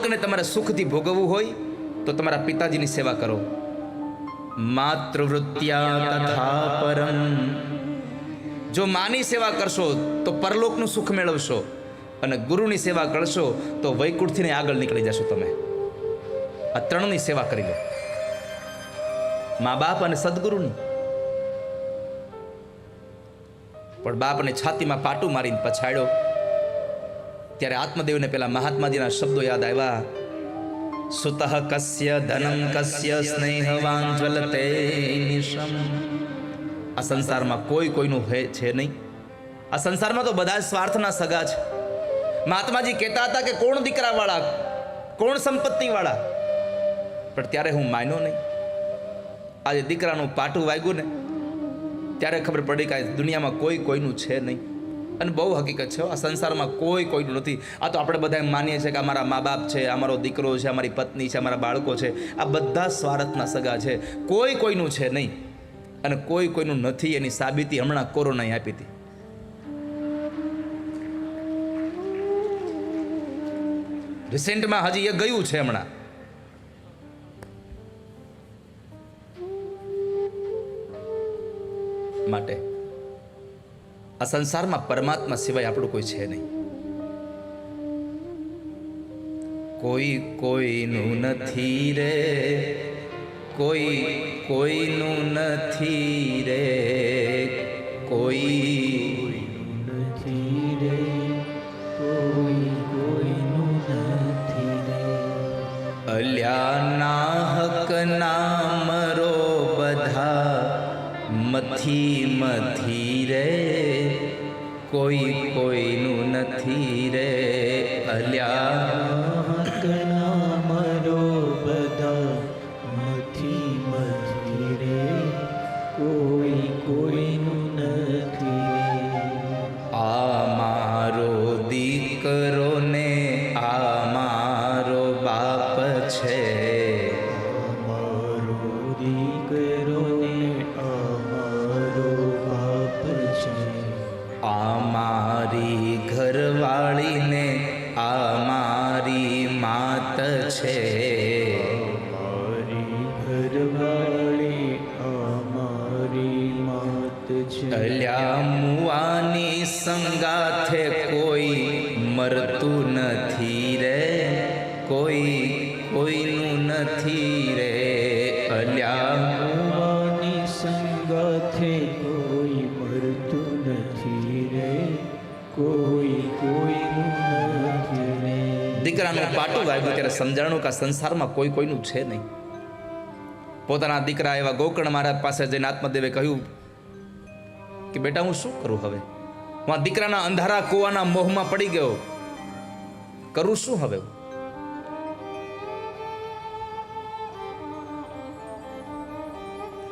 સુખને તમારે સુખથી ભોગવવું હોય તો તમારા પિતાજીની સેવા કરો. માતૃવૃત્યા તથા પરમ. જો માની સેવા કરશો તો પરલોકનું સુખ મેળવશો, અને ગુરુની સેવા કરશો તો વૈકુંઠથી આગળ નીકળી જશો. તમે આ ત્રણની સેવા કરી લો, મા બાપ અને સદગુરુની. પણ બાપને છાતીમાં પાટું મારીને પછાડ્યો ત્યારે આત્મદેવને પેલા મહાત્માજીના શબ્દો યાદ આવ્યા. સુતઃ કસ્ય ધનમ કસ્ય સ્નેહવાન જ્વલતે નિશમ. આ સંસારમાં કોઈ કોઈનું છે નહીં. આ સંસારમાં તો બધા સ્વાર્થના સગા છે. મહાત્માજી કહેતા હતા કે કોણ દીકરાવાળા, કોણ સંપત્તિવાળા, પણ ત્યારે હું માન્યો નહીં. આજે દીકરાનું પાટું વાગ્યું ને ત્યારે ખબર પડી કે દુનિયામાં કોઈ કોઈનું છે નહીં. અને બહુ હકીકત છે, આ સંસારમાં કોઈ કોઈનું નથી. આ તો આપણે બધા માનીએ છીએ કે અમારા મા બાપ છે, અમારો દીકરો છે, અમારી પત્ની છે, અમારા બાળકો છે, આ બધા સ્વાર્થના સગા છે. કોઈ કોઈનું છે નહીં, અને કોઈ કોઈનું નથી એની સાબિતી હમણાં કોરોનાએ આપી હતી. રિસેન્ટમાં હજી એ ગયું છે હમણાં. માટે આ સંસારમાં પરમાત્મા સિવાય આપણું કોઈ છે નહીં. કોઈ કોઈનું નથી રે, કોઈ કોઈનું નથી રે, કોઈ નથી રે, કોઈ કોઈનું નથી રે. અલ્યા નાહક નામરો બધા મથી મથી રે, કોઈ કોઈનું નથી રે. અલ્યા નામરો બધા મથી મથી રે, કોઈ કોઈનું નથી રે. આ મારો દીકરો ને આ મારો બાપ છે, અમારો દીકરો ને અમારો બાપ છે. આ મારી ઘરવાળીને આ મારી માત છે, અમારી ઘરવાળી અમારી માત છે. અલ્યા મુવાની સંગાથે કોઈ મરતું નથી રે, કોઈ કોઈનું નથી રે. અલ્યા મુવાની સંગાથે કોઈ મરતું નથી રે, કોઈ કોઈનું નથી રે. દીકરાનું પાટું વાગ્યું ત્યારે સમજાણું કે આ સંસારમાં કોઈ કોઈનું છે નહીં. પોતાના દીકરા એવા ગોકર્ણ મહારાજ પાસે જઈને આત્મદેવે કહ્યું કે બેટા હું શું કરું હવે? હું આ દીકરાના અંધારા કુવાના મોહમાં પડી ગયો, કરું શું હવે?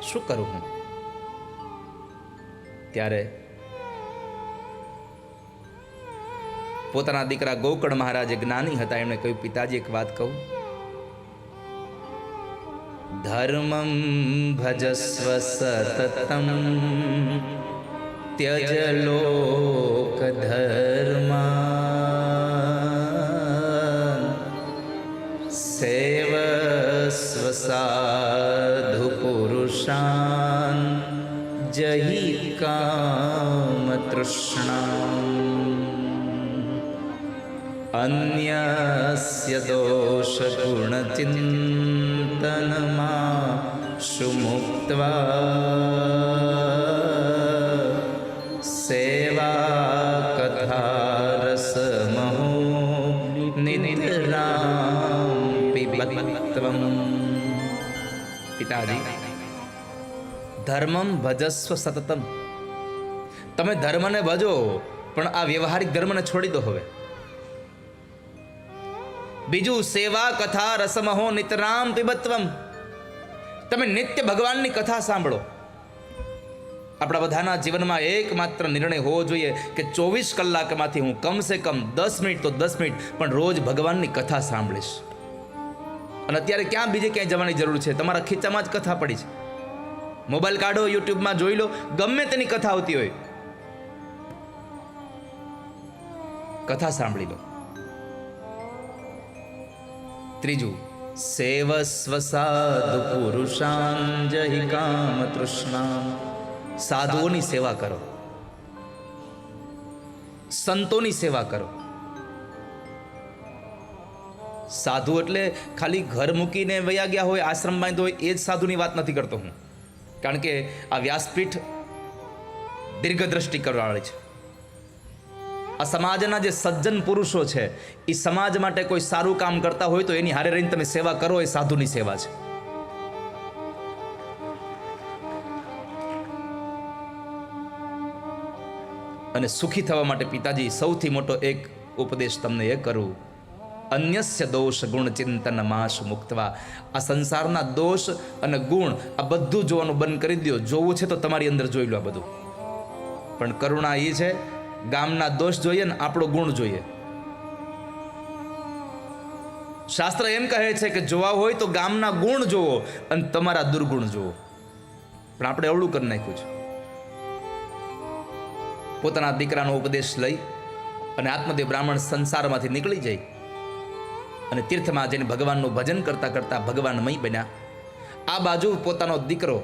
શું કરું હું? ત્યારે પોતાના દીકરા ગોકર્ણ મહારાજ જ્ઞાની હતા, એમણે કહ્યું પિતાજી એક વાત કહું. ધર્મં ભજસ્વ સતતમ ત્યજ લોક ધર્મા સેવસ્વ સાધુ પુરુષાન જહિ કામ તૃષ્ણા અન્યસ્ય દોષ ગુણ ચિંતનમાં સુમુક્ત્વા સેવા કથા રસમહો નિદ્રામ પિબત્વમ. પિતાજી, ધર્મમ ભજસ્વ સતતમ. તમે ધર્મને ભજો, પણ આ વ્યવહારિક ધર્મને છોડી દો હવે. બીજું સેવા કથા રસમહો નિતરામ પિબત્વમ. તમે નિત્ય ભગવાનની કથા સાંભળો. આપણા બધાના જીવનમાં એકમાત્ર નિર્ણય હોવો જોઈએ કે 24 કલાકમાંથી હું કમસે કમ 10 મિનિટ તો 10 મિનિટ પણ રોજ ભગવાનની કથા સાંભળીશ. અને અત્યારે ક્યાં બીજે ક્યાંય જવાની જરૂર છે? તમારા ખીચામાં જ કથા પડી છે. મોબાઈલ કાઢો, યુટ્યુબમાં જોઈ લો, ગમે તેની કથા આવતી હોય, કથા સાંભળી લો. ત્રીજું, સેવસ્વ સાધુ પુરુષાન જહિ કામ તૃષ્ણામ. સાધુઓની સેવા કરો, સંતોની સેવા કરો. સાધુ એટલે ખાલી ઘર મૂકીને વયા ગયા હોય, આશ્રમ બાંધ્યો હોય, એ જ સાધુની વાત નથી કરતો હું. કારણ કે આ વ્યાસપીઠ દીર્ઘદ્રષ્ટિ કરવાવાળી છે. આ સમાજના જે સજ્જન પુરુષો છે એ સમાજ માટે કોઈ સારું કામ કરતા હોય તો એની હારે રહીને તમે સેવા કરો, એ સાધુની સેવા છે. અને સુખી થવા માટે પિતાજી સૌથી મોટો એક ઉપદેશ તમને એ કરું, અન્યસ્ય દોષ ગુણ ચિંતન માશ મુક્તવા. આ સંસારના દોષ અને ગુણ આ બધું જોવાનું બંધ કરી દો. જોવું છે તો તમારી અંદર જોઈ લો આ બધું. પણ કરુણા એ છે, ગામના દોષ જોઈએ ને આપણો ગુણ જોઈએ. શાસ્ત્ર એમ કહે છે કે જોવા હોય તો ગામના ગુણ જોવો અને તમારા દુર્ગુણ જોવો. પણ આપણે અવળું કરી નાખ્યું છે. પોતાના દીકરાનો ઉપદેશ લઈ અને આત્મદેવ બ્રાહ્મણ સંસારમાંથી નીકળી જાય અને તીર્થમાં જઈને ભગવાનનું ભજન કરતા કરતા ભગવાનમય બન્યા. આ બાજુ પોતાનો દીકરો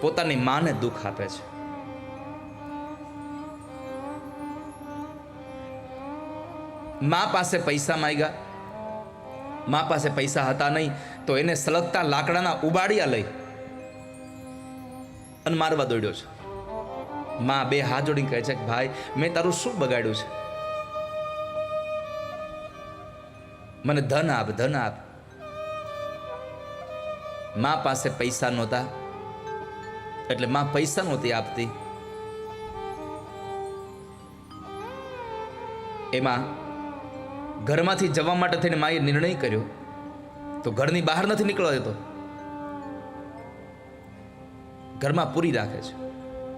પોતાની માને દુઃખ આપે છે. મા પાસે પૈસા માંગ્યા, મા પાસે પૈસા હતા નહીં તો એને સળગતા લાકડાના ઉબાડિયા લઈ અને મારવા દોડ્યો છે. મા બે હાથ જોડીને કહે છે કે ભાઈ મેં તારું શું બગાડ્યું છે, મને ધન આપ, ધન આપ. મા પાસે પૈસા નહોતા એટલે મા પૈસા નહોતી આપતી. એમાં ઘરમાંથી જવા માટે થઈને માએ નિર્ણય કર્યો તો ઘરની બહાર નથી નીકળવા દેતો, ઘરમાં પૂરી રાખે છે.